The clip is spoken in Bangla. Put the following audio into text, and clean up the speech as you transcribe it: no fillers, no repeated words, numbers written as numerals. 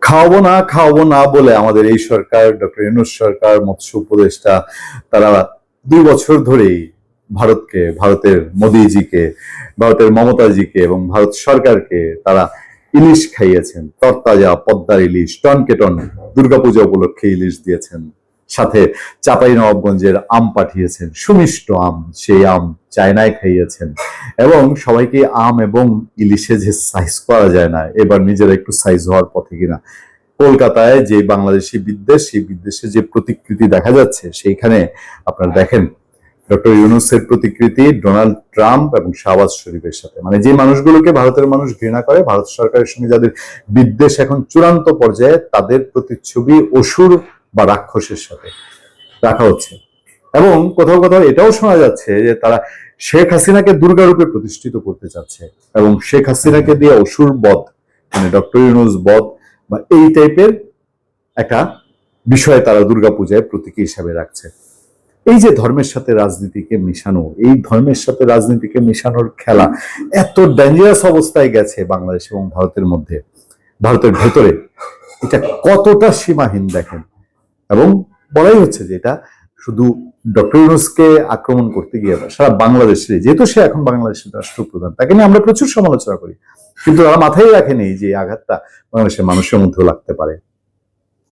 খাওয়াবো না বলে আমাদের এই সরকার, ডক্টর ইউনূস সরকার, মৎস্য উপদেষ্টা, তারা 2 বছর ধরেই ভারতের মোদিজিকে, ভারতের মমতাজিকে এবং ভারত সরকারকে তারা ইলিশ খাইয়েছেন। তরতাজা পদ্মার ইলিশ, টনকেটন দুর্গাপূজা উপলক্ষে ইলিশ দিয়েছেন, সাথে চাঁপাইনবাবগঞ্জের আম পাঠিয়েছেন, সুমিষ্ট আম। সেই আম চায়নায় খাইয়েছেন এবং সবাইকে আম এবং ইলিশে যে সাইজ করা যায় না, এবার নিজেরা একটু সাইজ হওয়ার পথে কিনা। কলকাতায় যে বাংলাদেশি বিদ্বেষ, সেই বিদ্বেষে যে প্রতিকৃতি দেখা যাচ্ছে, সেইখানে আপনারা দেখেন ডক্টর ইউনূসের প্রতিকৃতি ডোনাল্ড ট্রাম্প এবং শাহবাজ শরীফের সাথে। মানে যে মানুষগুলোকে ভারতের মানুষ ঘৃণা করে, ভারত সরকারের সঙ্গে যাদের বিদ্বেষ এখন চূড়ান্ত পর্যায়ে, তাদের প্রতিচ্ছবি অসুর বা রাক্ষসের সাথে রাখা হচ্ছে। এবং কোথাও কোথাও এটাও শোনা যাচ্ছে যে তারা শেখ হাসিনাকে দুর্গারূপে প্রতিষ্ঠিত করতে চাচ্ছে এবং শেখ হাসিনাকে দিয়ে অসুর বধ, মানে ডক্টর ইউনূস বধ বা এই টাইপের একটা বিষয় তারা দুর্গাপূজায় প্রতীকী হিসাবে রাখছে। এই যে ধর্মের সাথে রাজনীতিকে মিশানো, এই ধর্মের সাথে রাজনীতিকে মিশানোর খেলা এত ডেঞ্জারাস অবস্থায় গেছে বাংলাদেশ এবং ভারতের মধ্যে, ভারতের ভেতরে, এটা কতটা সীমাহীন দেখেন। এবং বলাই হচ্ছে যে এটা শুধু ডক্টর ইউনূসকে আক্রমণ করতে গিয়ে সারা বাংলাদেশের, যেহেতু সে এখন বাংলাদেশের রাষ্ট্রপ্রধান, তাকে নিয়ে আমরা প্রচুর সমালোচনা করি, কিন্তু তারা মাথায় রাখেনি যে আঘাতটা বাংলাদেশের মানুষের মধ্যেও লাগতে পারে।